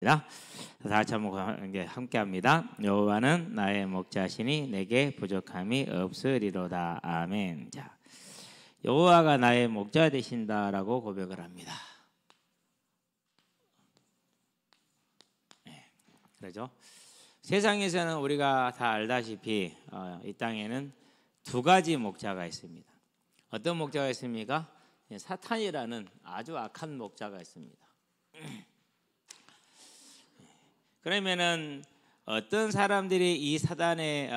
다 같이 한번 함께합니다. 여호와는 나의 목자시니 내게 부족함이 없으리로다. 아멘. 자, 여호와가 나의 목자 되신다라고 고백을 합니다. 네, 그렇죠? 세상에서는 우리가 다 알다시피 이 땅에는 두 가지 목자가 있습니다. 어떤 목자가 있습니까? 사탄이라는 아주 악한 목자가 있습니다. 그러면은 어떤 사람들이 이 사단의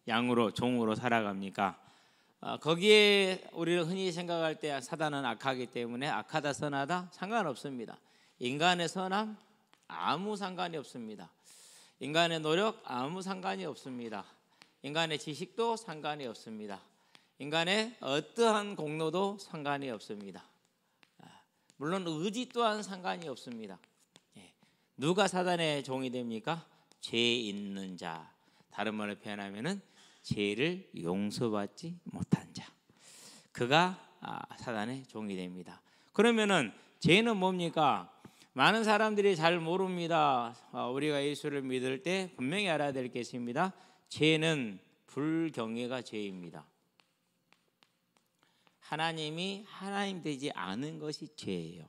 양으로 종으로 살아갑니까? 거기에 우리는 흔히 생각할 때 사단은 악하기 때문에 악하다 선하다 상관없습니다. 인간의 선함 아무 상관이 없습니다. 인간의 노력 아무 상관이 없습니다. 인간의 지식도 상관이 없습니다. 인간의 어떠한 공로도 상관이 없습니다. 물론 의지 또한 상관이 없습니다. 누가 사단의 종이 됩니까? 죄 있는 자. 다른 말로 표현하면은 죄를 용서받지 못한 자. 그가 사단의 종이 됩니다. 그러면은 죄는 뭡니까? 많은 사람들이 잘 모릅니다. 우리가 예수를 믿을 때 분명히 알아야 될 게 있습니다. 죄는 불경외가 죄입니다. 하나님이 하나님 되지 않은 것이 죄예요.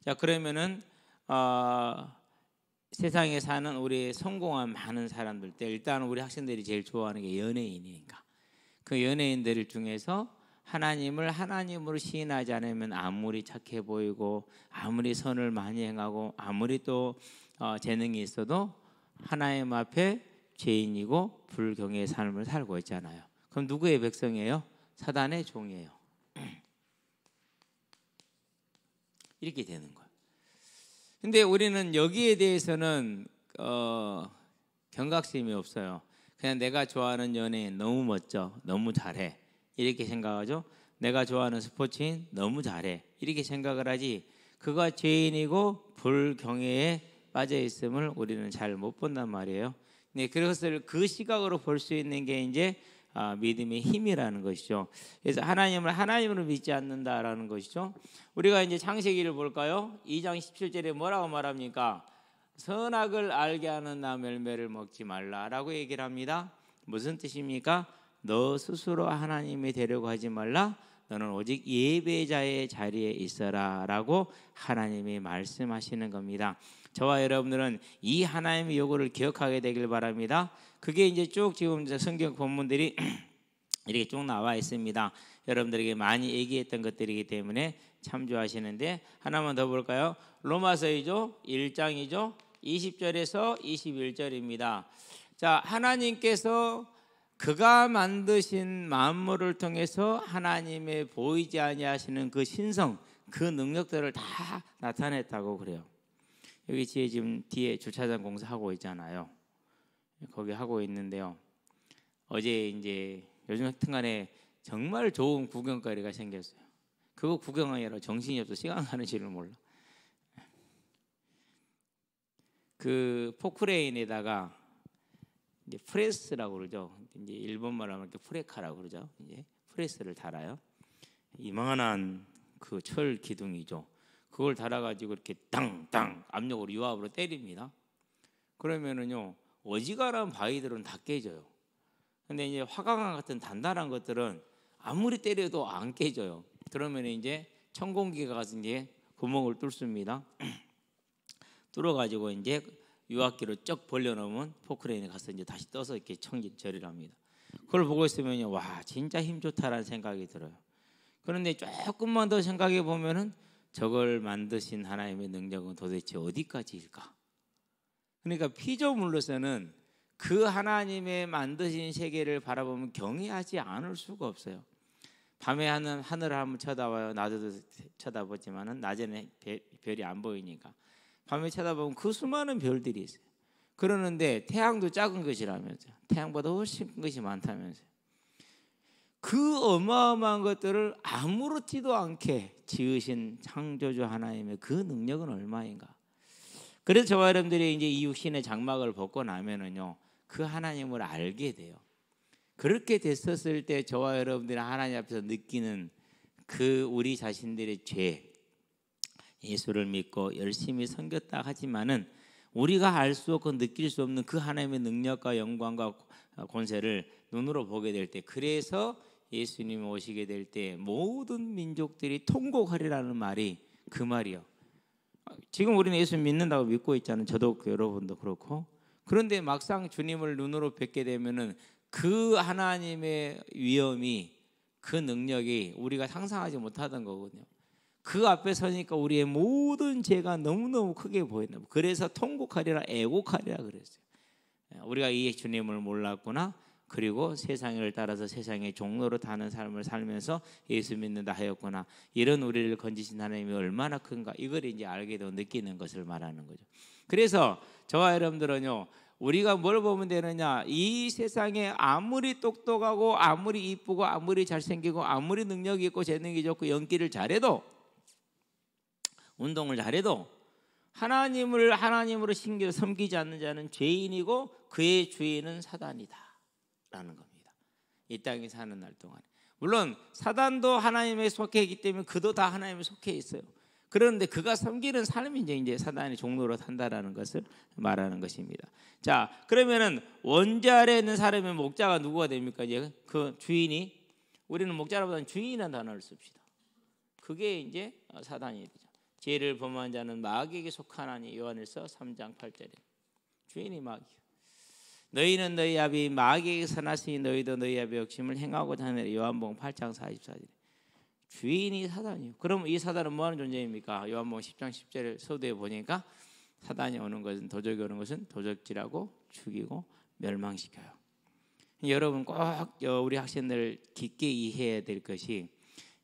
자, 그러면은 세상에 사는 우리 성공한 많은 사람들 때 일단 우리 학생들이 제일 좋아하는 게 연예인이니까 그 연예인들 중에서 하나님을 하나님으로 시인하지 않으면 아무리 착해 보이고 아무리 선을 많이 행하고 아무리 또 재능이 있어도 하나님 앞에 죄인이고 불경외의 삶을 살고 있잖아요. 그럼 누구의 백성이에요? 사단의 종이에요. 이렇게 되는 거예요. 근데 우리는 여기에 대해서는 경각심이 없어요. 그냥 내가 좋아하는 연예인 너무 멋져, 너무 잘해 이렇게 생각하죠. 내가 좋아하는 스포츠인 너무 잘해 이렇게 생각을 하지 그가 죄인이고 불경외에 빠져 있음을 우리는 잘 못 본단 말이에요. 네, 그것을 그 시각으로 볼 수 있는 게 이제 믿음의 힘이라는 것이죠. 그래서 하나님을 하나님으로 믿지 않는다라는 것이죠. 우리가 이제 창세기를 볼까요? 2장 17절에 뭐라고 말합니까? 선악을 알게 하는 나무 열매를 먹지 말라라고 얘기를 합니다. 무슨 뜻입니까? 너 스스로 하나님이 되려고 하지 말라. 너는 오직 예배자의 자리에 있어라라고 하나님이 말씀하시는 겁니다. 저와 여러분들은 이 하나님의 요구를 기억하게 되길 바랍니다. 그게 이제 쭉 지금 성경 본문들이 이렇게 쭉 나와 있습니다. 여러분들에게 많이 얘기했던 것들이기 때문에 참조하시는데 하나만 더 볼까요? 로마서이죠. 1장이죠. 20절에서 21절입니다. 자, 하나님께서 그가 만드신 만물을 통해서 하나님의 보이지 아니하시는 그 신성, 그 능력들을 다 나타냈다고 그래요. 여기 지금 뒤에 주차장 공사하고 있잖아요. 거기 하고 있는데요. 어제 이제 요즘 하여튼간에 정말 좋은 구경거리가 생겼어요. 그거 구경하느라 정신이 없어 시간 가는 줄을 몰라. 그 포크레인에다가 이제 프레스라고 그러죠. 이제 일본말로 하면 이렇게 프레카라고 그러죠. 이제 프레스를 달아요. 이만한 그 철 기둥이죠. 그걸 달아가지고 이렇게 땅땅 압력으로 유압으로 때립니다. 그러면은요 어지간한 바위들은 다 깨져요. 근데 이제 화강암 같은 단단한 것들은 아무리 때려도 안 깨져요. 그러면 이제 천공기가 가서 이제 구멍을 뚫습니다. 뚫어가지고 이제 유압기로 쩍 벌려놓으면 포크레인에 가서 이제 다시 떠서 이렇게 처리를 합니다. 그걸 보고 있으면요, 와 진짜 힘 좋다라는 생각이 들어요. 그런데 조금만 더 생각해 보면은 저걸 만드신 하나님의 능력은 도대체 어디까지일까? 그러니까 피조물로서는 그 하나님의 만드신 세계를 바라보면 경외하지 않을 수가 없어요. 밤에 하늘을 한번 쳐다봐요. 낮에도 쳐다보지만은 낮에는 별이 안 보이니까 밤에 쳐다보면 그 수많은 별들이 있어요. 그러는데 태양도 작은 것이라면서요. 태양보다 훨씬 큰 것이 많다면서요. 그 어마어마한 것들을 아무렇지도 않게 지으신 창조주 하나님의 그 능력은 얼마인가? 그래서 저와 여러분들이 이제 이 육신의 장막을 벗고 나면은요, 그 하나님을 알게 돼요. 그렇게 됐었을 때 저와 여러분들이 하나님 앞에서 느끼는 그 우리 자신들의 죄, 예수를 믿고 열심히 섬겼다 하지만은 우리가 알 수 없고 느낄 수 없는 그 하나님의 능력과 영광과 권세를 눈으로 보게 될 때, 그래서 예수님이 오시게 될 때 모든 민족들이 통곡하리라는 말이 그 말이요. 지금 우리는 예수 믿는다고 믿고 있잖아요. 저도 여러분도 그렇고. 그런데 막상 주님을 눈으로 뵙게 되면은 그 하나님의 위엄이, 그 능력이 우리가 상상하지 못하던 거거든요. 그 앞에 서니까 우리의 모든 죄가 너무너무 크게 보인다. 그래서 통곡하리라, 애곡하리라 그랬어요. 우리가 이 주님을 몰랐구나. 그리고 세상을 따라서 세상의 종로로 타는 삶을 살면서 예수 믿는다 하였구나. 이런 우리를 건지신 하나님이 얼마나 큰가, 이걸 이제 알게 되고 느끼는 것을 말하는 거죠. 그래서 저와 여러분들은요, 우리가 뭘 보면 되느냐, 이 세상에 아무리 똑똑하고 아무리 이쁘고 아무리 잘생기고 아무리 능력이 있고 재능이 좋고 연기를 잘해도, 운동을 잘해도 하나님을 하나님으로 섬기지 않는 자는 죄인이고 그의 주인은 사단이다 라는 겁니다. 이 땅에 사는 날 동안에. 물론 사단도 하나님에 속해 있기 때문에 그도 다 하나님에 속해 있어요. 그런데 그가 섬기는 삶이 이제 사단의 종로로 탄다라는 것을 말하는 것입니다. 자, 그러면은 원죄 아래 있는 사람의 목자가 누구가 됩니까? 이제 그 주인이, 우리는 목자라보다는 주인이라는 단어를 씁시다. 그게 이제 사단이 되죠. 죄를 범한 자는 마귀에게 속하나니, 요한일서 3장 8절에 주인이 마귀. 너희는 너희 아비 마귀에게 선하시니 너희도 너희 아비 욕심을 행하고자 하느라, 요한복음 8장 44절에 주인이 사단이요. 그럼 이 사단은 뭐하는 존재입니까? 요한복음 10장 10절에 서두에 보니까 사단이 오는 것은, 도적이 오는 것은 도적질하고 죽이고 멸망시켜요. 여러분 꼭 우리 학생들 깊게 이해해야 될 것이,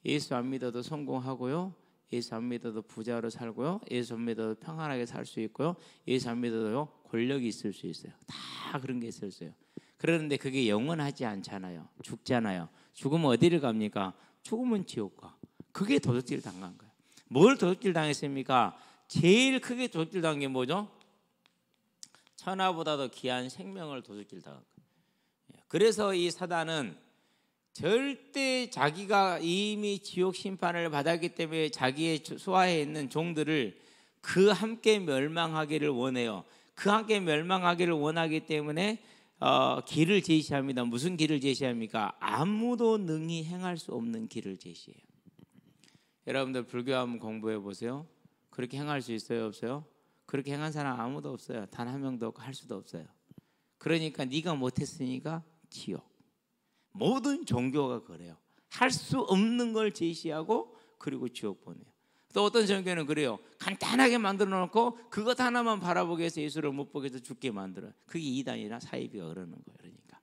예수 안 믿어도 성공하고요, 예수 안 믿어도 부자로 살고요, 예수 안 믿어도 평안하게 살 수 있고요, 예수 안 믿어도요 권력이 있을 수 있어요. 다 그런 게 있었어요. 그런데 그게 영원하지 않잖아요. 죽잖아요. 죽으면 어디를 갑니까? 죽으면 지옥 가. 그게 도둑질 당한 거예요. 뭘 도둑질 당했습니까? 제일 크게 도둑질 당한 게 뭐죠? 천하보다도 귀한 생명을 도둑질 당한 거예요. 그래서 이 사단은 절대 자기가 이미 지옥 심판을 받았기 때문에 자기의 수하에 있는 종들을 그 함께 멸망하기를 원해요. 그 함께 멸망하기를 원하기 때문에 길을 제시합니다. 무슨 길을 제시합니까? 아무도 능히 행할 수 없는 길을 제시해요. 여러분들 불교 한번 공부해 보세요. 그렇게 행할 수 있어요, 없어요? 그렇게 행한 사람 아무도 없어요. 단 한 명도 없고 할 수도 없어요. 그러니까 네가 못했으니까 지옥. 모든 종교가 그래요. 할 수 없는 걸 제시하고 그리고 지옥 보내요. 또 어떤 종교는 그래요. 간단하게 만들어 놓고 그것 하나만 바라보게 해서 예수를 못 보게 해서 죽게 만들어요. 그게 이단이나 사이비가 그러는 거예요. 그러니까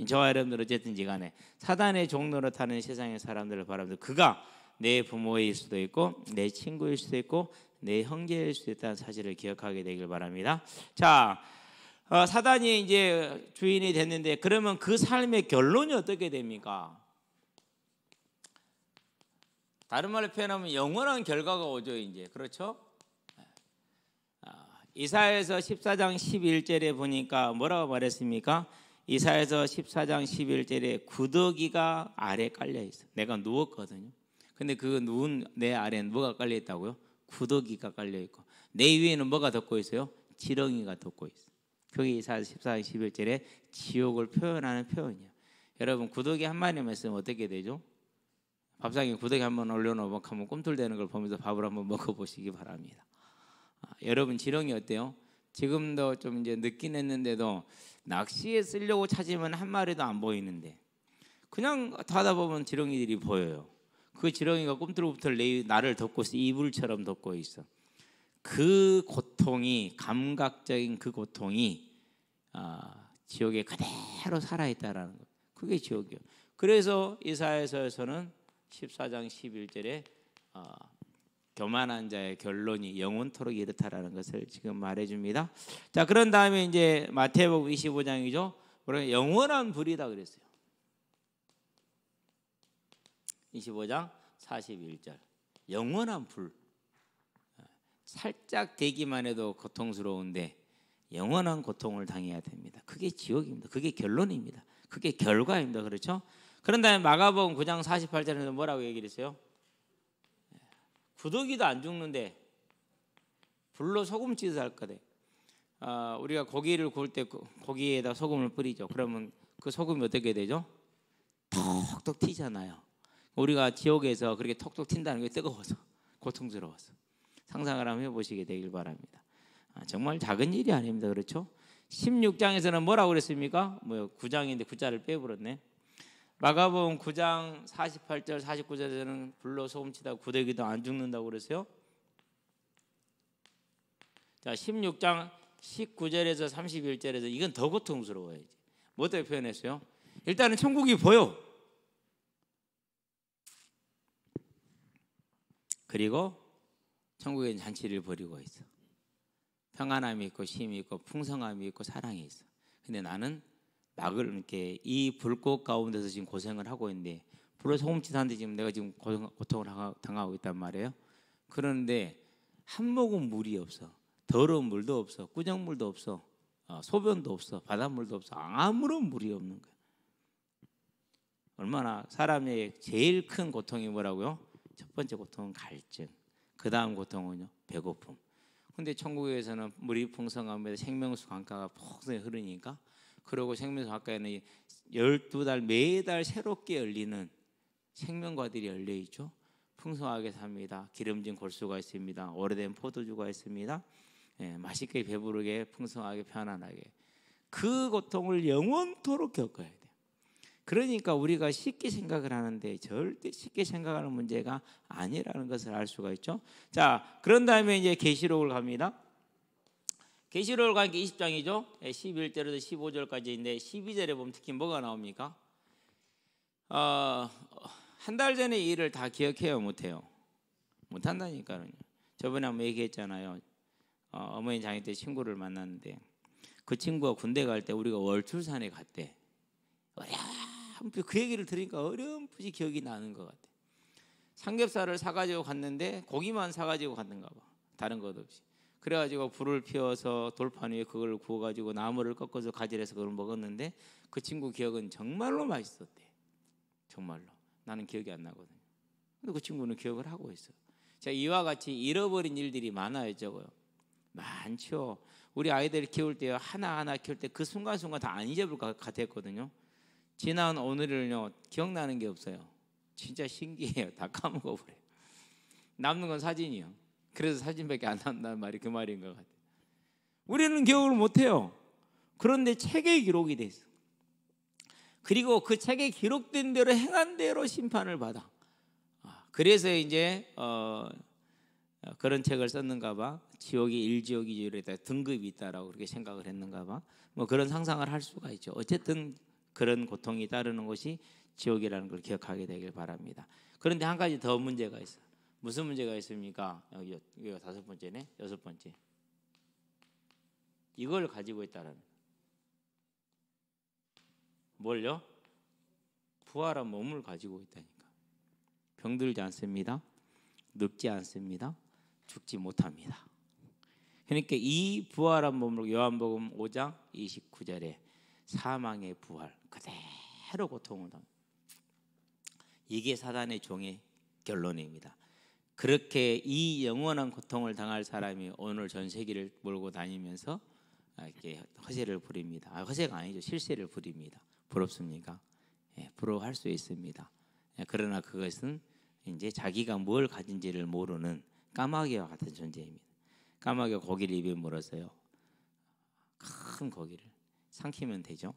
저와 여러분들 어쨌든지 간에 사단의 종로로 타는 세상의 사람들을 바라보면서, 그가 내 부모일 수도 있고 내 친구일 수도 있고 내 형제일 수도 있다는 사실을 기억하게 되길 바랍니다. 자, 사단이 이제 주인이 됐는데, 그러면 그 삶의 결론이 어떻게 됩니까? 다른 말로 표현하면 영원한 결과가 오죠. 이제 그렇죠? 이사야서 14장 11절에 보니까 뭐라고 말했습니까? 이사야서 14장 11절에 구더기가 아래 깔려 있어. 내가 누웠거든요. 근데 그 누운 내 아래는 뭐가 깔려 있다고요? 구더기가 깔려 있고, 내 위에는 뭐가 덮고 있어요? 지렁이가 덮고 있어. 그게 이사야서 14장 11절에 지옥을 표현하는 표현이에요. 여러분 구더기 한 마리만 있으면 어떻게 되죠? 밥상에 구더기 한번 올려놓으면 한번 꿈틀대는 걸 보면서 밥을 한번 먹어보시기 바랍니다. 여러분 지렁이 어때요? 지금도 좀 이제 늦긴 했는데도 낚시에 쓰려고 찾으면 한 마리도 안 보이는데 그냥 하다 보면 지렁이들이 보여요. 그 지렁이가 꿈틀꿈틀 나를 덮고 있어. 이불처럼 덮고 있어. 그 고통이, 감각적인 그 고통이 지옥에 그대로 살아있다라는 거. 그게 지옥이에요. 그래서 이사야서에서는 14장 11절에 교만한 자의 결론이 영원토록 이렇다라는 것을 지금 말해줍니다. 자, 그런 다음에 이제 마태복음 25장이죠. 우리가 영원한 불이다 그랬어요. 25장 41절. 영원한 불. 살짝 되기만 해도 고통스러운데 영원한 고통을 당해야 됩니다. 그게 지옥입니다. 그게 결론입니다. 그게 결과입니다. 그렇죠? 그런 다음에 마가복음 9장 48절에는 뭐라고 얘기를 했어요? 구더기도 안 죽는데 불로 소금치듯 할 거대. 우리가 고기를 구울 때 고기에다 소금을 뿌리죠. 그러면 그 소금이 어떻게 되죠? 톡톡 튀잖아요. 우리가 지옥에서 그렇게 톡톡 튄다는 게 뜨거워서 고통스러워서 상상을 한번 해보시게 되길 바랍니다. 정말 작은 일이 아닙니다. 그렇죠? 16장에서는 뭐라고 그랬습니까? 9장인데 9자를 빼버렸네. 마가복음 9장 48절 49절에는 불로 소금치다 구더기도 안 죽는다고 그랬어요. 자, 16장 19절에서 31절에서 이건 더 고통스러워요. 뭐 어떻게 표현했어요? 일단은 천국이 보여. 그리고 천국에는 잔치를 벌이고 있어. 평안함이 있고 쉼이 있고 풍성함이 있고 사랑이 있어. 근데 나는 막을 이렇게 이 불꽃 가운데서 지금 고생을 하고 있는데 불로 소금치 사는데 지금 내가 지금 고통을 당하고 있단 말이에요. 그런데 한 모금 물이 없어. 더러운 물도 없어. 꾸정물도 없어. 소변도 없어. 바닷물도 없어. 아무런 물이 없는 거야. 얼마나 사람의 제일 큰 고통이 뭐라고요? 첫 번째 고통은 갈증. 그 다음 고통은요? 배고픔. 근데 천국에서는 물이 풍성하면서 생명수 강가가 폭풍히 흐르니까 그리고 생명수 강가에는 12달 매달 새롭게 열리는 생명과들이 열려 있죠. 풍성하게 삽니다. 기름진 골수가 있습니다. 오래된 포도주가 있습니다. 맛있게 배부르게 풍성하게 편안하게 그 고통을 영원토록 겪어야 돼요. 그러니까 우리가 쉽게 생각을 하는데 절대 쉽게 생각하는 문제가 아니라는 것을 알 수가 있죠. 자, 그런 다음에 이제 계시록을 갑니다. 계시록을 가니까 20장이죠. 11절에서 15절까지인데 12절에 보면 특히 뭐가 나옵니까? 한 달 전의 일을 다 기억해요? 못해요? 못한다니까요. 저번에 한번 얘기했잖아요. 어머니 장애 때 친구를 만났는데 그 친구가 군대 갈 때 우리가 월출산에 갔대. 어렴풋이 그 얘기를 들으니까 어렴풋이 기억이 나는 것 같아. 삼겹살을 사가지고 갔는데 고기만 사가지고 갔는가 봐. 다른 것 없이. 그래가지고 불을 피워서 돌판 위에 그걸 구워가지고 나무를 꺾어서 가지래서 그걸 먹었는데 그 친구 기억은 정말로 맛있었대. 정말로. 나는 기억이 안 나거든요. 근데 그 친구는 기억을 하고 있어. 자, 이와 같이 잃어버린 일들이 많아요. 저거요. 많죠. 우리 아이들 키울 때 하나하나 키울 때 그 순간순간 다 안 잊어볼 것 같았거든요. 지난 오늘을요 기억나는 게 없어요. 진짜 신기해요. 다 까먹어버려요. 남는 건 사진이요. 그래서 사진밖에 안 남는다는 말이 그 말인 것 같아요. 우리는 기억을 못해요. 그런데 책에 기록이 돼 있어. 그리고 그 책에 기록된 대로 행한 대로 심판을 받아. 그래서 이제 그런 책을 썼는가 봐. 지옥이 1지옥 2지옥에 등급이 있다라고 그렇게 생각을 했는가 봐. 뭐 그런 상상을 할 수가 있죠. 어쨌든 그런 고통이 따르는 것이 지옥이라는 걸 기억하게 되길 바랍니다. 그런데 한 가지 더 문제가 있어요. 무슨 문제가 있습니까? 여기가 5번째네. 6번째. 이걸 가지고 있다는. 뭘요? 부활한 몸을 가지고 있다니까. 병들지 않습니다. 늙지 않습니다. 죽지 못합니다. 그러니까 이 부활한 몸으로 요한복음 5장 29절에 사망의 부활 그대로 고통을 당합니다. 이게 사단의 종의 결론입니다. 그렇게 이 영원한 고통을 당할 사람이 오늘 전 세계를 몰고 다니면서 이렇게 허세를 부립니다. 허세가 아니죠. 실세를 부립니다. 부럽습니까? 부러워할 수 있습니다. 그러나 그것은 이제 자기가 뭘 가진지를 모르는 까마귀와 같은 존재입니다. 까마귀가 고기를 입에 물었어요. 큰 고기를 삼키면 되죠.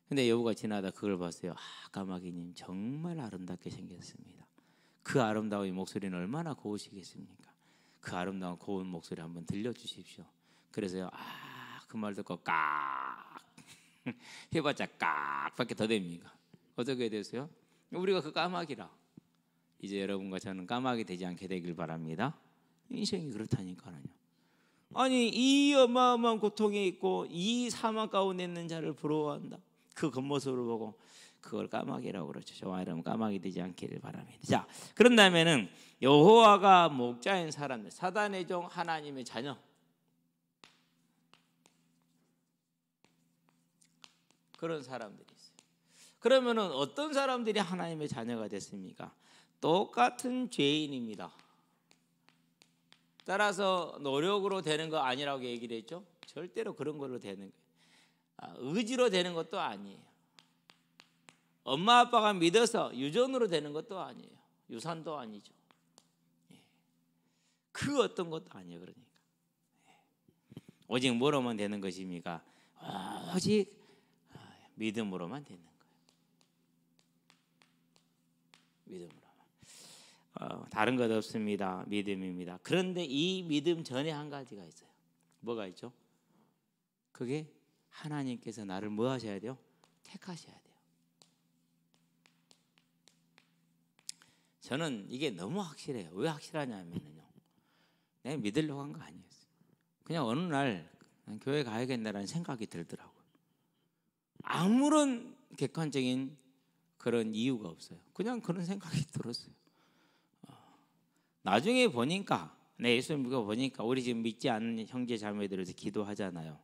근데 여우가 지나다 그걸 봤어요. 까마귀님 정말 아름답게 생겼습니다. 그 아름다운 목소리는 얼마나 고우시겠습니까? 그 아름다운 고운 목소리 한번 들려주십시오. 그래서요. 그 말 듣고 깍 해봤자 깍밖에 더 됩니까? 어떻게 됐어요? 우리가 그 까마귀라. 이제 여러분과 저는 까마귀 되지 않게 되길 바랍니다. 인생이 그렇다니까요. 아니 이 어마어마한 고통에 있고 이 사망 가운데 있는 자를 부러워한다. 그 겉모습을 보고 그걸 까마귀라고 그러죠. 저와 여러분 까마귀 되지 않기를 바랍니다. 자, 그런 다음에는 여호와가 목자인 사람들, 사단의 종 하나님의 자녀. 그런 사람들이 있어요. 그러면은 어떤 사람들이 하나님의 자녀가 됐습니까? 똑같은 죄인입니다. 따라서 노력으로 되는 거 아니라고 얘기를 했죠. 절대로 그런 걸로 되는 거예요. 의지로 되는 것도 아니에요. 엄마 아빠가 믿어서 유전으로 되는 것도 아니에요. 유산도 아니죠. 그 어떤 것도 아니에요. 그러니까 오직 뭐로만 되는 것입니까? 오직 믿음으로만 되는 거예요. 믿음으로. 다른 것 없습니다. 믿음입니다. 그런데 이 믿음 전에 한 가지가 있어요. 뭐가 있죠? 그게 하나님께서 나를 뭐 하셔야 돼요? 택하셔야 돼요. 저는 이게 너무 확실해요. 왜 확실하냐면요, 내가 믿으려고 한 거 아니었어요. 그냥 어느 날 교회 가야겠다라는 생각이 들더라고요. 아무런 객관적인 그런 이유가 없어요. 그냥 그런 생각이 들었어요. 나중에 보니까, 예수 믿고 보니까 우리 지금 믿지 않는 형제 자매들에서 기도하잖아요.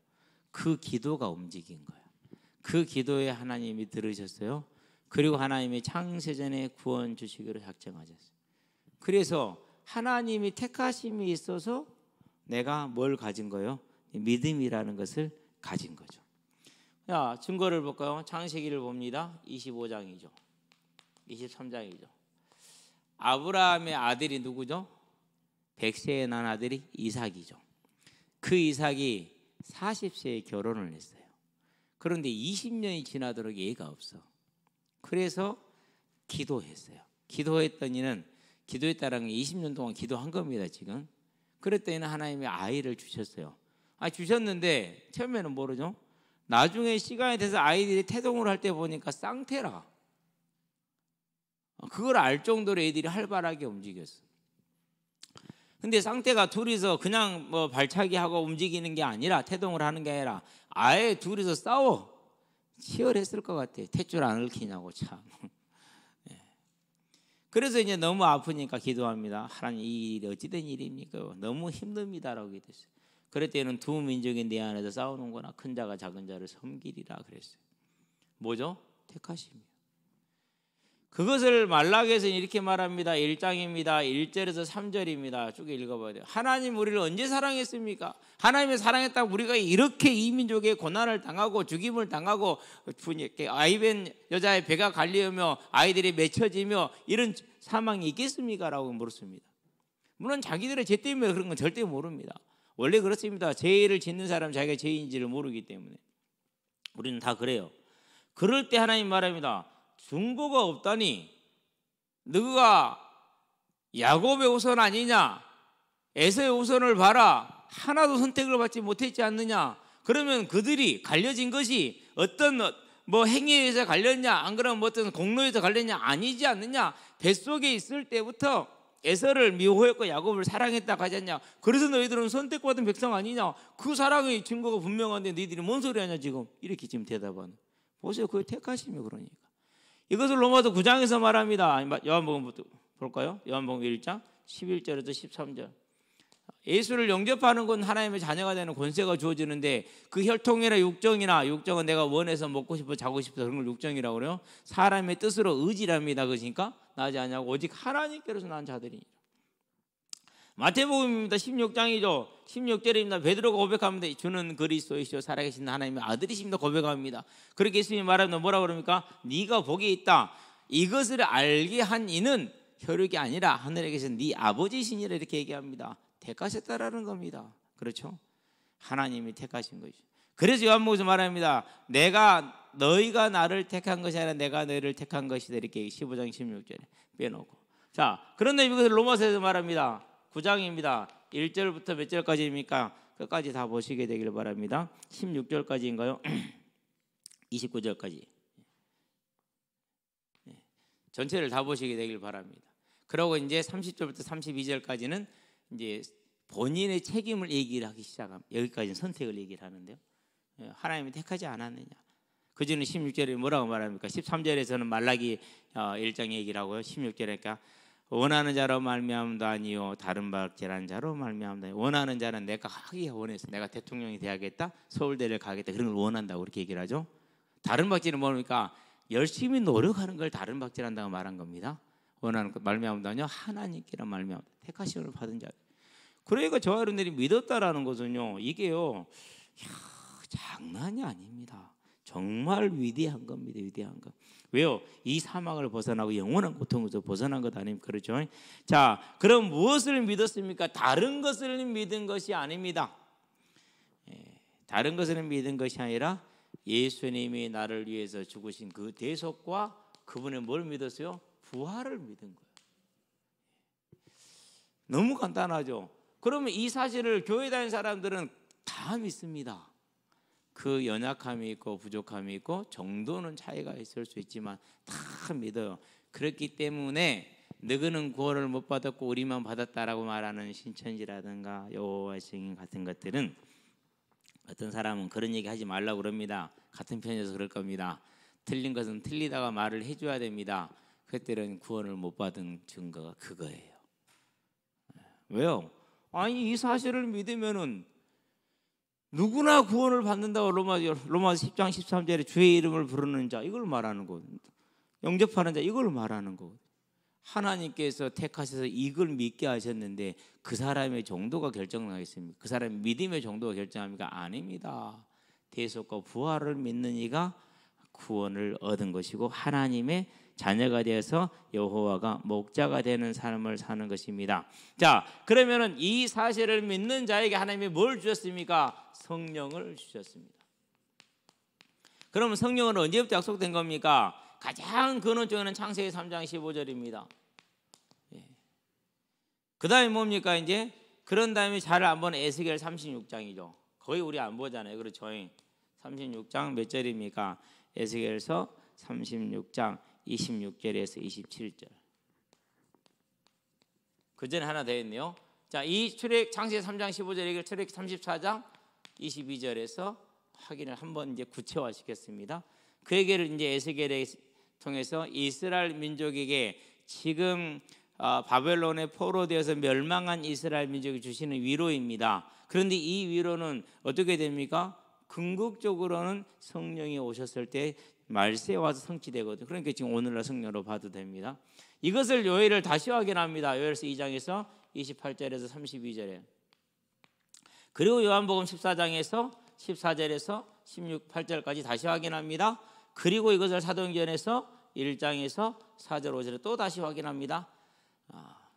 그 기도가 움직인 거예요. 그 기도에 하나님이 들으셨어요. 그리고 하나님이 창세전에 구원 주시기로 작정하셨어요. 그래서 하나님이 택하심이 있어서 내가 뭘 가진 거예요? 믿음이라는 것을 가진 거죠. 자, 증거를 볼까요? 창세기를 봅니다. 25장이죠. 23장이죠. 아브라함의 아들이 누구죠? 백세에 난 아들이 이삭이죠. 그 이삭이 40세에 결혼을 했어요. 그런데 20년이 지나도록 애가 없어. 그래서 기도했어요. 기도했더니는, 기도했다는 게 20년 동안 기도한 겁니다, 지금. 그랬더니 하나님이 아이를 주셨어요. 주셨는데 처음에는 모르죠. 나중에 시간이 돼서 아이들이 태동을 할 때 보니까 쌍태라. 그걸 알 정도로 애들이 활발하게 움직였어. 근데 쌍태가 둘이서 그냥 뭐 발차기 하고 움직이는 게 아니라, 태동을 하는 게 아니라 아예 둘이서 싸워. 치열했을 것 같아. 탯줄 안 얽히냐고 참. 그래서 이제 너무 아프니까 기도합니다. 하나님, 이 일이 어찌된 일입니까? 너무 힘듭니다라고 기도했어요. 그랬더니 두 민족이 내 안에서 싸우는구나. 큰 자가 작은 자를 섬기리라 그랬어요. 뭐죠? 택하심이요. 그것을 말라기에서는 이렇게 말합니다. 1장입니다. 1절에서 3절입니다. 쭉 읽어봐야 돼요. 하나님 우리를 언제 사랑했습니까? 하나님이 사랑했다고 우리가 이렇게 이 민족의 고난을 당하고 죽임을 당하고 아이벤 여자의 배가 갈리며 아이들이 맺혀지며 이런 사망이 있겠습니까? 라고 물었습니다. 물론 자기들의 죄 때문에 그런 건 절대 모릅니다. 원래 그렇습니다. 죄를 짓는 사람은 자기가 죄인지를 모르기 때문에. 우리는 다 그래요. 그럴 때 하나님 말합니다. 중보가 없다니 너가 야곱의 후손 아니냐? 에서의 후손을 봐라. 하나도 선택을 받지 못했지 않느냐? 그러면 그들이 갈려진 것이 어떤 뭐 행위에 의해서 갈렸냐? 안 그러면 뭐 어떤 공로에서 갈렸냐? 아니지 않느냐? 뱃속에 있을 때부터 에서를 미워했고 야곱을 사랑했다고 하지 않냐? 그래서 너희들은 선택받은 백성 아니냐? 그 사랑의 증거가 분명한데 너희들이 뭔 소리 하냐 지금? 이렇게 지금 대답하는. 보세요. 그게 택하심이 그러니까. 이것을 로마서 9장에서 말합니다. 요한복음부터 볼까요? 요한복음 1장 11절에서 13절. 예수를 영접하는 건 하나님의 자녀가 되는 권세가 주어지는데, 그 혈통이나 육정은 내가 원해서 먹고 싶어 자고 싶어 그런 걸 육정이라고 그래요. 사람의 뜻으로 의지랍니다. 그러니까 나지 않냐고 오직 하나님께로서 난 자들이니라. 마태복음입니다. 16장이죠. 16절입니다. 베드로가 고백합니다. 주는 그리스도이시오 살아계신 하나님의 아들이십니다. 고백합니다. 그렇게 예수님이 말하면 뭐라고 그럽니까? 네가 복이 있다. 이것을 알게 한 이는 혈육이 아니라 하늘에 계신 네 아버지시니라 이렇게 얘기합니다. 택하셨다라는 겁니다. 그렇죠? 하나님이 택하신 것이죠. 그래서 요한복음에서 말합니다. 너희가 나를 택한 것이 아니라 내가 너희를 택한 것이다. 이렇게 15장 16절에 빼놓고. 자, 그런데 이것을 로마서에서 말합니다. 9장입니다. 1절부터 몇 절까지입니까? 끝까지 다 보시게 되길 바랍니다. 16절까지인가요? 29절까지. 전체를 다 보시게 되길 바랍니다. 그러고 이제 30절부터 32절까지는 이제 본인의 책임을 얘기를 하기 시작합니다. 여기까지는 선택을 얘기를 하는데요. 하나님이 택하지 않았느냐. 그전에 16절에 뭐라고 말합니까? 13절에서는 말라기 1장 얘기를 하고요. 16절에니까 원하는 자로 말미암음도 아니요 다른 박제라는 자로 말미암다. 원하는 자는 내가 하기가 원해서 내가 대통령이 돼야겠다, 서울대를 가겠다 그런 걸 원한다고 그렇게 얘기를 하죠. 다른 박제는 뭡니까? 열심히 노력하는 걸 다른 박제한다고 말한 겁니다. 원하는 것 말미암음도 아니요 하나님께로 말미암다. 택하심을 받은 자. 그러니까 저와 여러분들이 믿었다라는 것은요, 이게요, 장난이 아닙니다. 정말 위대한 겁니다. 위대한 것. 왜요? 이 사망을 벗어나고 영원한 고통에서 벗어난 것 아닙니까? 그렇죠? 자, 그럼 무엇을 믿었습니까? 다른 것을 믿은 것이 아닙니다. 다른 것을 믿은 것이 아니라 예수님이 나를 위해서 죽으신 그 대속과 그분의 뭘 믿었어요? 부활을 믿은 거예요. 너무 간단하죠. 그러면 이 사실을 교회 다니는 사람들은 다 믿습니다. 그 연약함이 있고 부족함이 있고 정도는 차이가 있을 수 있지만 다 믿어요. 그렇기 때문에 너희는 구원을 못 받았고 우리만 받았다라고 말하는 신천지라든가 여호와의 증인 같은 것들은, 어떤 사람은 그런 얘기 하지 말라고 그럽니다. 같은 편에서 그럴 겁니다. 틀린 것은 틀리다가 말을 해줘야 됩니다. 그때는 구원을 못 받은 증거가 그거예요. 왜요? 아니, 이 사실을 믿으면은 누구나 구원을 받는다고 로마서 10장 13절에 주의 이름을 부르는 자, 이걸 말하는 거, 영접하는 자, 이걸 말하는 거. 하나님께서 택하셔서 이걸 믿게 하셨는데 그 사람의 정도가 결정하겠습니까? 그 사람의 믿음의 정도가 결정합니까? 아닙니다. 대속과 부활을 믿는 이가 구원을 얻은 것이고 하나님의 자녀가 되어서 여호와가 목자가 되는 삶을 사는 것입니다. 자, 그러면은 이 사실을 믿는 자에게 하나님이 뭘 주셨습니까? 성령을 주셨습니다. 그러면 성령은 언제부터 약속된 겁니까? 가장 근원적인 창세기 3장 15절입니다. 그 다음에 뭡니까? 이제 그런 다음에 잘 안 보는 에스겔 36장이죠. 거의 우리 안 보잖아요. 그렇죠? 36장 몇 절입니까? 에스겔서 36장 26절에서 27절. 그 전에 하나 더 있네요. 자, 이 출애굽 창세기 3장 15절 얘기를 출애굽 34장 22절에서 확인을 한번 이제 구체화시켰습니다. 그 얘기를 이제 에스겔에 통해서 이스라엘 민족에게 지금 바벨론에 포로되어서 멸망한 이스라엘 민족이 주시는 위로입니다. 그런데 이 위로는 어떻게 됩니까? 궁극적으로는 성령이 오셨을 때 말세에 와서 성취되거든요. 그러니까 지금 오늘날 성령으로 봐도 됩니다. 이것을 요엘을 다시 확인합니다. 요엘서 2장에서 28절에서 32절에. 그리고 요한복음 14장에서 14절에서 18절까지 다시 확인합니다. 그리고 이것을 사도행전에서 1장에서 4절 5절에 또 다시 확인합니다.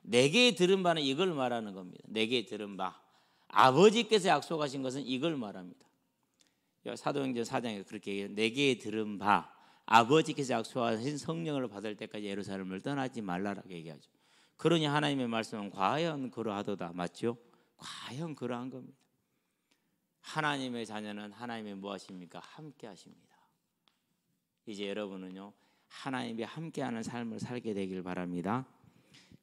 내게 들은 바는 이걸 말하는 겁니다. 내게 들은 바, 아버지께서 약속하신 것은 이걸 말합니다. 사도행전 4장에 그렇게 얘기해요. 내게 들은 바, 아버지께서 약속하신 성령을 받을 때까지 예루살렘을 떠나지 말라라고 얘기하죠. 그러니 하나님의 말씀은 과연 그러하도다. 맞죠? 과연 그러한 겁니다. 하나님의 자녀는 하나님의 무엇입니까? 함께 하십니다. 이제 여러분은요, 하나님이 함께하는 삶을 살게 되길 바랍니다.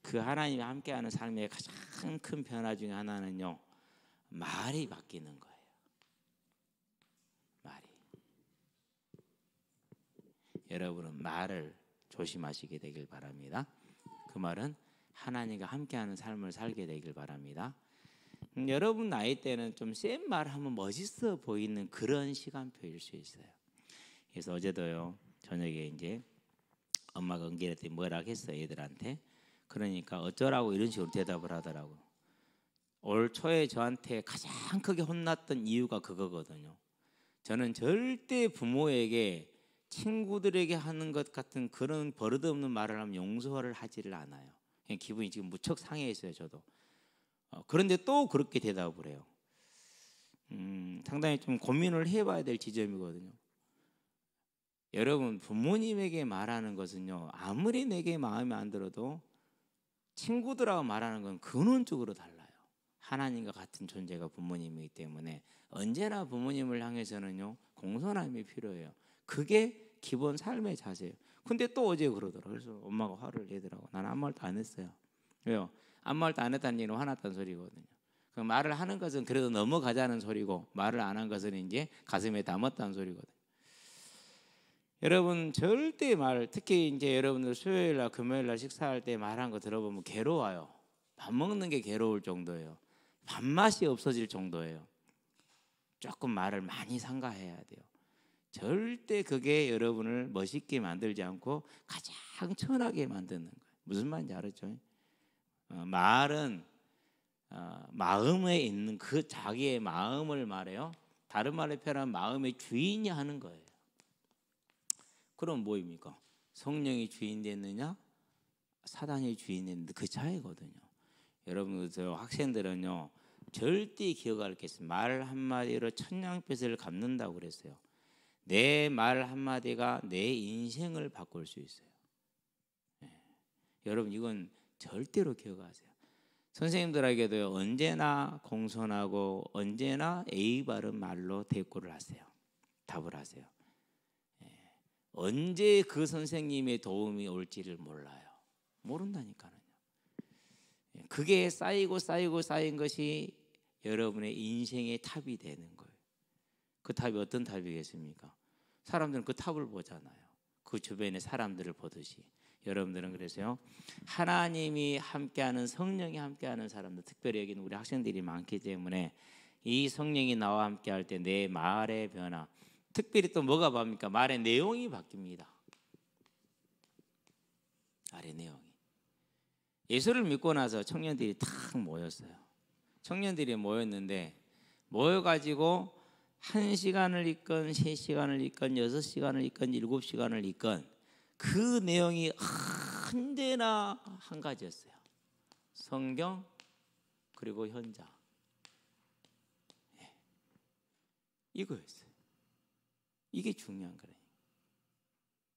그 하나님이 함께하는 삶의 가장 큰 변화 중에 하나는요, 말이 바뀌는 거예요. 말이. 여러분은 말을 조심하시게 되길 바랍니다. 그 말은 하나님과 함께하는 삶을 살게 되길 바랍니다. 여러분 나이 때는 좀 센 말하면 멋있어 보이는 그런 시간표일 수 있어요. 그래서 어제도요, 저녁에 이제 엄마가 응기했더니 뭐라 했어요, 애들한테. 그러니까 어쩌라고 이런 식으로 대답을 하더라고요. 올 초에 저한테 가장 크게 혼났던 이유가 그거거든요. 저는 절대 부모에게 친구들에게 하는 것 같은 그런 버릇없는 말을 하면 용서를 하지를 않아요. 기분이 지금 무척 상해 있어요, 저도. 그런데 또 그렇게 대답을 해요. 상당히 좀 고민을 해봐야 될 지점이거든요. 여러분, 부모님에게 말하는 것은요, 아무리 내게 마음에 안 들어도 친구들하고 말하는 건 근원적으로 달라요. 하나님과 같은 존재가 부모님이기 때문에 언제나 부모님을 향해서는요, 공손함이 필요해요. 그게 기본 삶의 자세예요. 근데 또 어제 그러더라고요. 그래서 엄마가 화를 내더라고요. 나는 아무 말도 안 했어요. 왜요? 아무 말도 안 했다는 얘기는 화났다는 소리거든요. 그 말을 하는 것은 그래도 넘어가자는 소리고, 말을 안 한 것은 이제 가슴에 담았다는 소리거든요. 여러분 절대 특히 이제 여러분들 수요일날 금요일날 식사할 때 말한 거 들어보면 괴로워요. 밥 먹는 게 괴로울 정도예요. 밥맛이 없어질 정도예요. 조금 말을 많이 삼가해야 돼요. 절대 그게 여러분을 멋있게 만들지 않고 가장 천하게 만드는 거예요. 무슨 말인지 알았죠? 말은 마음에 있는 그 자기의 마음을 말해요. 다른 말로 표현하면 마음의 주인이 하는 거예요. 그럼 뭐입니까? 성령이 주인 됐느냐? 사단이 주인 됐는데 그 차이거든요. 여러분, 저 학생들은요 절대 기억할 게 있어요. 말 한마디로 천냥빚을 갚는다고 그랬어요. 내 말 한마디가 내 인생을 바꿀 수 있어요. 여러분, 이건 절대로 기억하세요. 선생님들에게도 언제나 공손하고 언제나 예의 바른 말로 대꾸를 하세요. 답을 하세요. 언제 그 선생님의 도움이 올지를 몰라요. 모른다니까요. 그게 쌓이고 쌓인 것이 여러분의 인생의 탑이 되는 거예요. 그 탑이 어떤 탑이겠습니까? 사람들은 그 탑을 보잖아요. 그 주변의 사람들을 보듯이. 여러분들은 그래서요, 하나님이 함께하는, 성령이 함께하는 사람들, 특별히 여기는 우리 학생들이 많기 때문에 이 성령이 나와 함께할 때 내 말의 변화, 특별히 또 뭐가 바뀝니까? 말의 내용이 바뀝니다. 말의 내용이. 예수를 믿고 나서 청년들이 탁 모였어요. 청년들이 모였는데 모여가지고 1시간을 있건 3시간을 있건 6시간을 있건 7시간을 있건 그 내용이 언제나 한 가지였어요. 성경 그리고 현장. 이거였어요. 이게 중요한 거예요.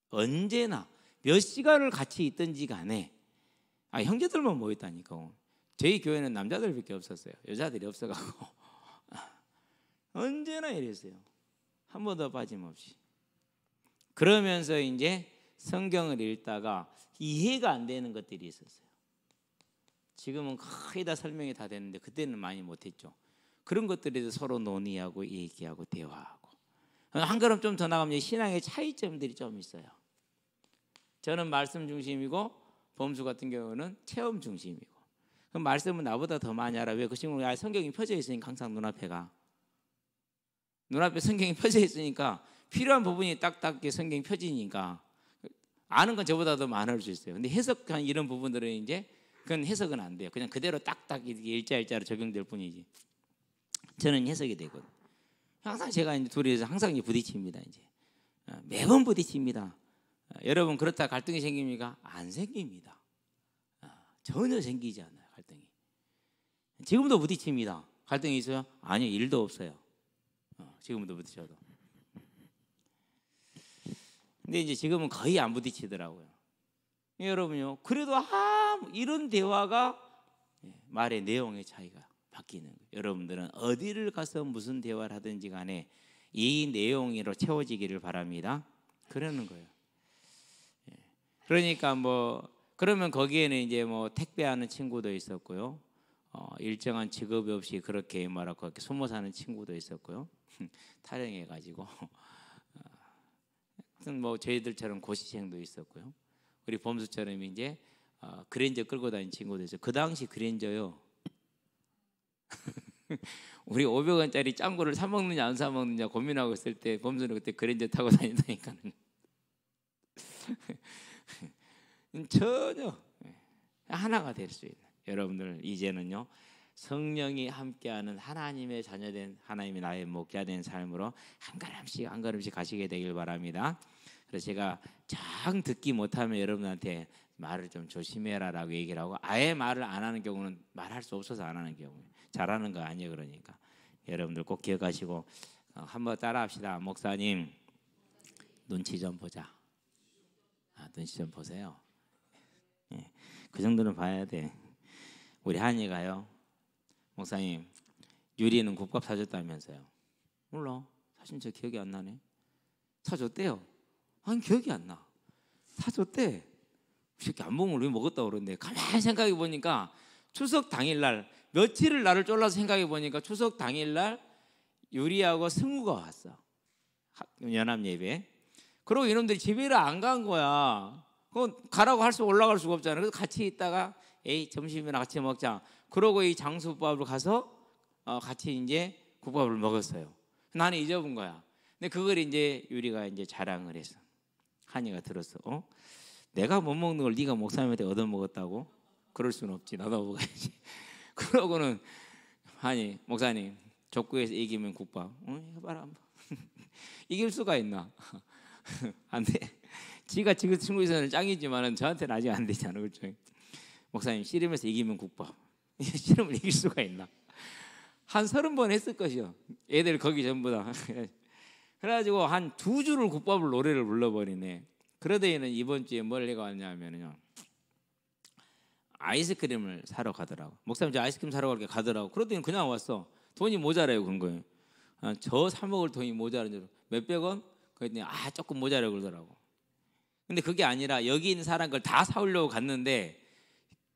언제나 몇 시간을 같이 있든지 간에 형제들만 모였다니까. 저희 교회는 남자들밖에 없었어요. 여자들이 없어가지고 언제나 이랬어요. 한 번도 빠짐없이. 그러면서 이제 성경을 읽다가 이해가 안 되는 것들이 있었어요. 지금은 거의 다 설명이 다 됐는데 그때는 많이 못했죠. 그런 것들에도 서로 논의하고 얘기하고 대화하고. 한 걸음 좀 더 나가면 신앙의 차이점들이 좀 있어요. 저는 말씀 중심이고 범수 같은 경우는 체험 중심이고. 그럼 말씀은 나보다 더 많이 알아. 왜? 그 친구는 성경이 펴져 있으니까 항상 눈앞에 성경이 펴져 있으니까 필요한 부분이 딱딱 성경이 펴지니까 아는 건 저보다 더 많을 수 있어요. 근데 해석한 이런 부분들은 이제 그건 해석은 안 돼요. 그냥 그대로 딱딱 일자로 적용될 뿐이지. 저는 해석이 되거든요. 항상 제가 이제 둘이서 항상 부딪힙니다. 이제 매번 부딪힙니다. 여러분, 그렇다 갈등이 생깁니까? 안 생깁니다. 전혀 생기지 않아요. 갈등이. 지금도 부딪힙니다. 갈등이 있어요? 아니요, 일도 없어요. 지금도 부딪혀도. 근데 이제 지금은 거의 안 부딪히더라고요. 여러분요, 그래도 이런 대화가 말의 내용의 차이가 바뀌는 거예요. 여러분들은 어디를 가서 무슨 대화를 하든지 간에 이 내용으로 채워지기를 바랍니다. 그러는 거예요. 그러니까 그러면 거기에는 이제 택배하는 친구도 있었고요. 일정한 직업이 없이 그렇게 그렇게 숨어 사는 친구도 있었고요. 탈영해가지고 저희들처럼 고시생도 있었고요. 우리 범수처럼 이제 그랜저 끌고 다니는 친구도 있어요. 그 당시 그랜저요. 우리 500원짜리 짱구를 사 먹느냐 안 사 먹느냐 고민하고 있을 때 범수는 그때 그랜저 타고 다니다니까는 전혀 하나가 될 수 있는. 여러분들 이제는요, 성령이 함께하는 하나님의 자녀된, 하나님이 나의 목자된 삶으로 한 걸음씩 가시게 되길 바랍니다. 그래서 제가 장 듣기 못하면 여러분한테 말을 좀 조심해라라고 얘기를 하고, 아예 말을 안 하는 경우는 말할 수 없어서 안 하는 경우, 잘하는 거 아니에요. 그러니까 여러분들 꼭 기억하시고 한번 따라합시다. 목사님 눈치 좀 보자. 눈치 좀 보세요. 그 정도는 봐야 돼. 우리 한이가요, 목사님 유리는 국밥 사줬다면서요. 몰라, 사실 저 기억이 안 나네. 사줬대요. 아니 기억이 안 나. 사줬대. 이렇게 안 먹으면 왜 먹었다고 그러는데 가만히 생각해 보니까 추석 당일날, 며칠을 나를 쫄라서 생각해 보니까 추석 당일날 유리하고 승우가 왔어. 연합 예배. 그리고 이놈들이 집에를 안 간 거야. 그건 가라고 할 수 올라갈 수가 없잖아. 그래서 같이 있다가 점심이나 같이 먹자. 그러고 이 장수밥을 가서 같이 이제 국밥을 먹었어요. 나는 잊어본 거야. 근데 그걸 이제 유리가 이제 자랑을 했어. 한이가 들었어. 내가 못 먹는 걸 네가 목사님한테 얻어 먹었다고? 그럴 수는 없지. 나도 먹어야지. 그러고는 아니 목사님 족구에서 이기면 국밥. 해봐라 한번. 이길 수가 있나? 안 돼. 지가 지금 친구에서는 짱이지만은 저한테는 아직 안 되잖아, 그렇죠? 목사님 씨름에서 이기면 국밥. 씨름을 이길 수가 있나? 한 30번 했을 것이요. 애들 거기 전부 다. 그래가지고 한 2주를 국밥을 노래를 불러버리네. 그러더니는 이번 주에 뭘 해가 왔냐면요, 아이스크림을 사러 가더라고. 목사님 저 아이스크림 사러 갈게 가더라고. 그러더니 그냥 왔어. 돈이 모자라요. 그런 거예요. 저 사 먹을 돈이 모자란 줄 몇백 원? 그랬더니 조금 모자라 그러더라고. 근데 그게 아니라 여기 있는 사람 걸 다 사오려고 갔는데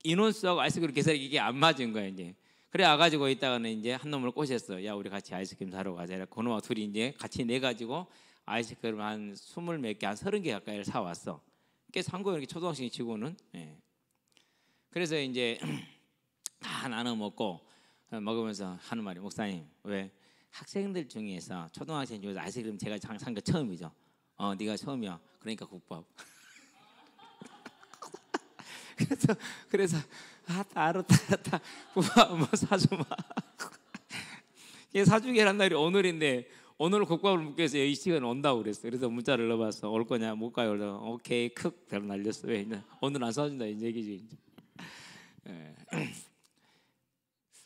인원수하고 아이스크림 계산이 이게 안 맞은 거야 이제. 그래 와가지고 있다가는 이제 한 놈을 꼬셨어. 야 우리 같이 아이스크림 사러 가자. 그놈과 둘이 이제 같이 내 가지고 아이스크림 한 20몇 개, 한 30개 가까이를 사 왔어. 꽤 산 거예요. 이렇게 초등학생 치고는. 예. 그래서 이제 다 나눠 먹고 먹으면서 하는 말이, 목사님 왜 학생들 중에서 초등학생 중에서 아이스크림 제가 산 거 처음이죠. 네가 처음이야. 그러니까 국밥. 그래서 알았다 국밥 뭐 사주마. 사주기란 날이 오늘인데 오늘 국밥을 먹기 위해서 이 시간에 온다고 그랬어. 그래서 문자를 넣어봤어. 올 거냐 못 가요. 그래서 오케이 크 별 날렸어. 왜 오늘 안 사준다 이 얘기지.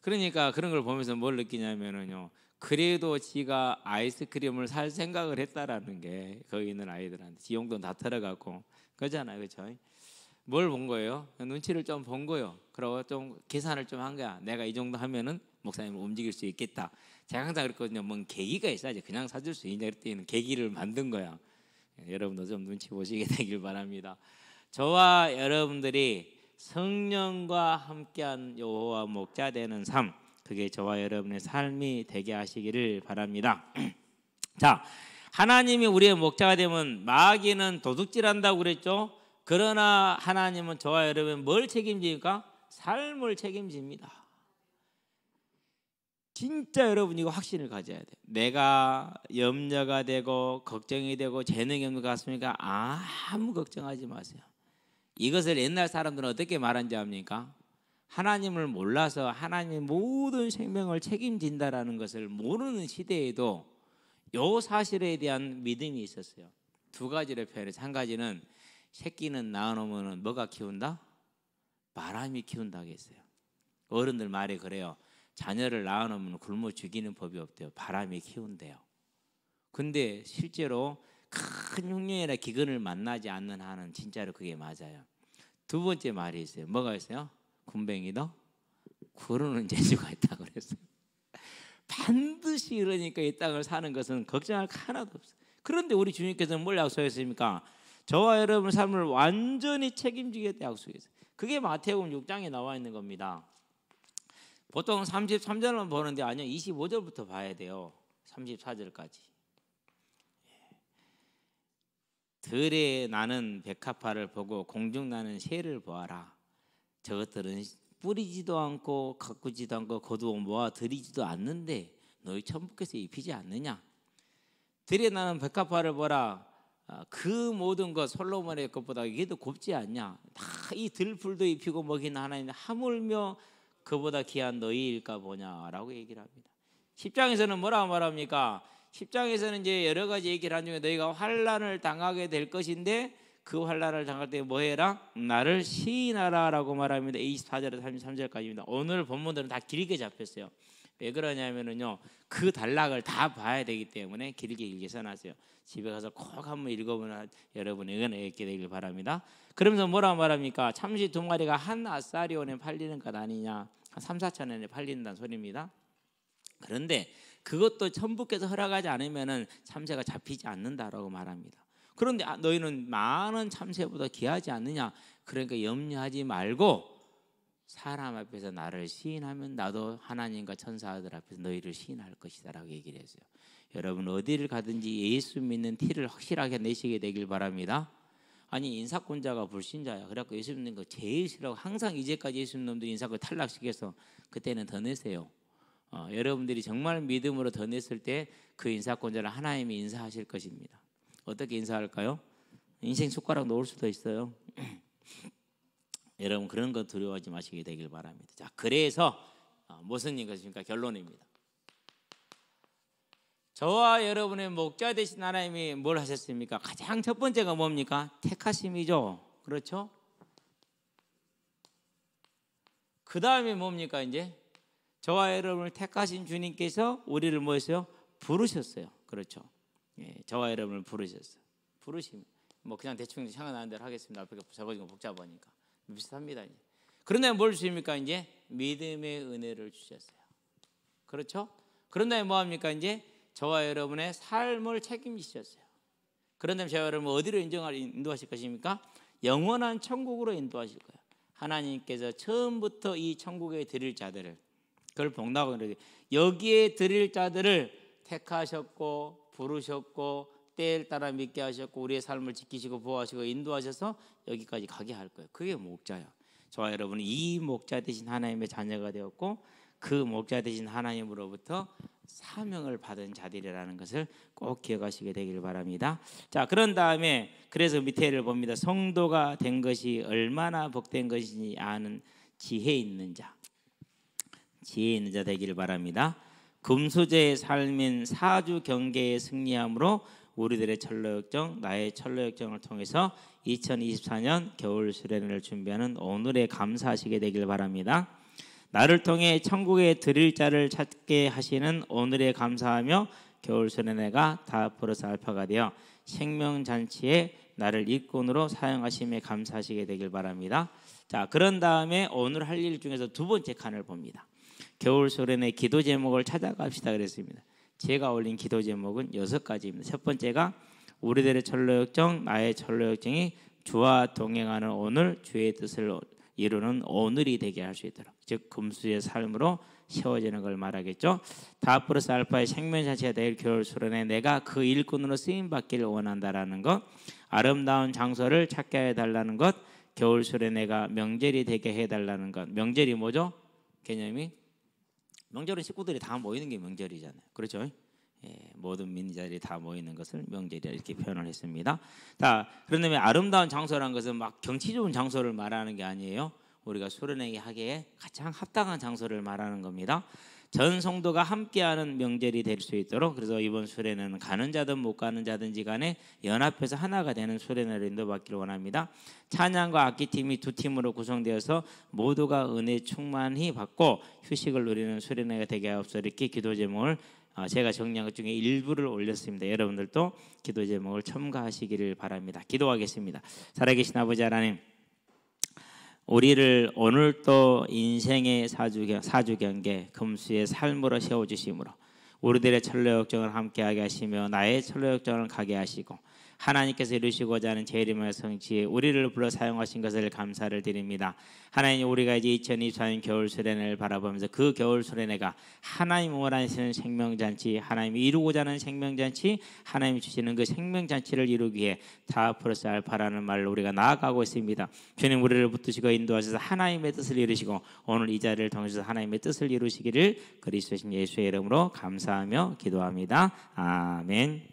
그러니까 그런 걸 보면서 뭘 느끼냐면은요, 그래도 지가 아이스크림을 살 생각을 했다라는 게 거기 있는 아이들한테 지 용돈 다 털어갖고 그러잖아요, 그렇죠? 뭘 본 거예요? 눈치를 좀 본 거예요. 그러고 좀 계산을 좀 한 거야. 내가 이 정도 하면은 목사님을 움직일 수 있겠다. 제가 항상 그랬거든요. 뭔 계기가 있어야지 그냥 사줄 수 있냐. 그랬더니 계기를 만든 거야. 여러분도 좀 눈치 보시게 되길 바랍니다. 저와 여러분들이 성령과 함께한 여호와 목자 되는 삶, 그게 저와 여러분의 삶이 되게 하시기를 바랍니다. 자, 하나님이 우리의 목자가 되면 마귀는 도둑질한다고 그랬죠. 그러나 하나님은 저와 여러분 뭘 책임집니까? 삶을 책임집니다. 진짜 여러분 이거 확신을 가져야 돼요. 내가 염려가 되고 걱정이 되고 재능이 없는 것 같습니까? 아무 걱정하지 마세요. 이것을 옛날 사람들은 어떻게 말한지 압니까? 하나님을 몰라서 하나님의 모든 생명을 책임진다라는 것을 모르는 시대에도 요 사실에 대한 믿음이 있었어요. 두 가지를 표현해서, 한 가지는 새끼는 낳아놓으면 뭐가 키운다? 바람이 키운다고 했어요. 어른들 말이 그래요. 자녀를 낳아놓으면 굶어 죽이는 법이 없대요. 바람이 키운대요. 근데 실제로 큰 흉년이나 기근을 만나지 않는 한은 진짜로 그게 맞아요. 두 번째 말이 있어요. 뭐가 있어요? 군뱅이도 구르는 재주가 있다고 그랬어요. 반드시 이러니까 이 땅을 사는 것은 걱정할 거 하나도 없어요. 그런데 우리 주님께서는 뭘 약속했습니까? 저와 여러분의 삶을 완전히 책임지겠다 약속했어요. 그게 마태복음 6장에 나와 있는 겁니다. 보통 33절만 보는데 아니요, 25절부터 봐야 돼요. 34절까지. 들에 나는 백합화를 보고 공중 나는 새를 보아라. 저것들은 뿌리지도 않고 가꾸지도 않고 거두어 모아 들이지도 않는데 너희 천부께서 입히지 않느냐. 들에 나는 백합화를 보라. 그 모든 것 솔로몬의 것보다 이게 더 곱지 않냐. 다 이 들풀도 입히고 먹이는 하나님 하물며 그보다 귀한 너희일까 보냐라고 얘기를 합니다. 10장에서는 뭐라고 말합니까? 10장에서는 이제 여러 가지 얘기를 한 중에 너희가 환난을 당하게 될 것인데 그 환난을 당할 때 뭐 해라? 나를 시인하라라고 말합니다. 24절에서 33절까지입니다. 오늘 본문들은 다 길게 잡혔어요. 왜 그러냐면은요, 그 단락을 다 봐야 되기 때문에 길게 써놨어요. 집에 가서 꼭 한번 읽어보면 여러분의 은혜 있게 되길 바랍니다. 그러면서 뭐라고 말합니까? 참새 두 마리가 한 아사리온에 팔리는 것 아니냐, 한 3, 4천 원에 팔린다는 소리입니다. 그런데 그것도 천부께서 허락하지 않으면은 참새가 잡히지 않는다라고 말합니다. 그런데 너희는 많은 참새보다 귀하지 않느냐. 그러니까 염려하지 말고 사람 앞에서 나를 시인하면 나도 하나님과 천사들 앞에서 너희를 시인할 것이다 라고 얘기를 했어요. 여러분 어디를 가든지 예수 믿는 티를 확실하게 내시게 되길 바랍니다. 아니 인사권자가 불신자야. 그래갖고 예수 믿는 거 제일 싫어하고 항상 이제까지 예수 믿는 놈들이 인사권 탈락시켜서 그때는 더 내세요. 여러분들이 정말 믿음으로 더 냈을 때 그 인사권자를 하나님이 인사하실 것입니다. 어떻게 인사할까요? 인생 숟가락 놓을 수도 있어요. 여러분 그런 거 두려워하지 마시게 되길 바랍니다. 자, 그래서 무슨 것입니까? 결론입니다. 저와 여러분의 목자 되신 하나님이 뭘 하셨습니까? 가장 첫 번째가 뭡니까? 택하심이죠. 그렇죠? 그 다음에 뭡니까? 이제 저와 여러분을 택하신 주님께서 우리를 뭐 했어요? 부르셨어요. 그렇죠? 예, 저와 여러분을 부르셨어요. 부르심. 뭐 그냥 대충 생각나는 대로 하겠습니다. 앞에 적어진 거 복잡하니까 비슷합니다. 이제. 그런데 뭘 주십니까? 이제 믿음의 은혜를 주셨어요. 그렇죠? 그런데 뭐 합니까? 이제 저와 여러분의 삶을 책임지셨어요. 그런 다음에 저와 여러분 어디로 인도하실 것입니까? 영원한 천국으로 인도하실 거예요. 하나님께서 처음부터 이 천국에 드릴 자들을, 그걸 복나고 여기에 드릴 자들을 택하셨고 부르셨고 때를 따라 믿게 하셨고 우리의 삶을 지키시고 보호하시고 인도하셔서 여기까지 가게 할 거예요. 그게 목자예요. 저와 여러분은 이 목자 되신 하나님의 자녀가 되었고 그 목자 되신 하나님으로부터 사명을 받은 자들이라는 것을 꼭 기억하시게 되길 바랍니다. 자, 그런 다음에 그래서 밑에를 봅니다. 성도가 된 것이 얼마나 복된 것인지 아는 지혜 있는 자, 지혜 있는 자 되기를 바랍니다. 금수저의 삶인 사주 경계에 승리함으로 우리들의 철로역정, 나의 철로역정을 통해서 2024년 겨울 수련회를 준비하는 오늘에 감사하시게 되길 바랍니다. 나를 통해 천국에 드릴 자를 찾게 하시는 오늘에 감사하며 겨울 수련회가 다 플러스 알파가 되어 생명잔치에 나를 일꾼으로 사용하심에 감사하시게 되길 바랍니다. 자, 그런 다음에 오늘 할 일 중에서 두 번째 칸을 봅니다. 겨울 수련회 기도 제목을 찾아갑시다 그랬습니다. 제가 올린 기도 제목은 6가지입니다. 첫 번째가 우리들의 철로역정, 나의 철로역정이 주와 동행하는 오늘, 주의 뜻을 이루는 오늘이 되게 할 수 있도록, 즉 금수의 삶으로 세워지는 걸 말하겠죠. 다 플러스 알파의 생명자체가 될 겨울 수련회 내가 그 일꾼으로 쓰임 받기를 원한다라는 것, 아름다운 장소를 찾게 해달라는 것, 겨울 수련회가 명절이 되게 해달라는 것. 명절이 뭐죠? 개념이 명절은 식구들이 다 모이는 게 명절이잖아요. 그렇죠? 예, 모든 민자들이 다 모이는 것을 명절이라 이렇게 표현을 했습니다. 자, 그런데 아름다운 장소라는 것은 막 경치 좋은 장소를 말하는 게 아니에요. 우리가 수련회 하기에 가장 합당한 장소를 말하는 겁니다. 전 성도가 함께하는 명절이 될 수 있도록, 그래서 이번 수련회는 가는 자든 못 가는 자든지 간에 연합해서 하나가 되는 수련회를 인도받기를 원합니다. 찬양과 악기팀이 두 팀으로 구성되어서 모두가 은혜 충만히 받고 휴식을 누리는 수련회가 되게 하옵소서. 이렇게 기도 제목을 제가 정리한 것 중에 일부를 올렸습니다. 여러분들도 기도 제목을 첨가하시기를 바랍니다. 기도하겠습니다. 살아계신 아버지 하나님, 우리를 오늘 또 인생의 사주경계 금수의 삶으로 세워주심으로 우리들의 철로역정을 함께하게 하시며 나의 철로역정을 가게 하시고 하나님께서 이루시고자 하는 재림의 성취에 우리를 불러 사용하신 것을 감사를 드립니다. 하나님, 우리가 이제 2024년 겨울 수련회를 바라보면서 그 겨울 수련회가 하나님 원하시는 생명잔치, 하나님이 이루고자 하는 생명잔치, 하나님이 주시는 그 생명잔치를 이루기 위해 다 플러스 알파라는 말로 우리가 나아가고 있습니다. 주님, 우리를 붙드시고 인도하셔서 하나님의 뜻을 이루시고 오늘 이 자리를 통해서 하나님의 뜻을 이루시기를 그리스도신 예수의 이름으로 감사하며 기도합니다. 아멘.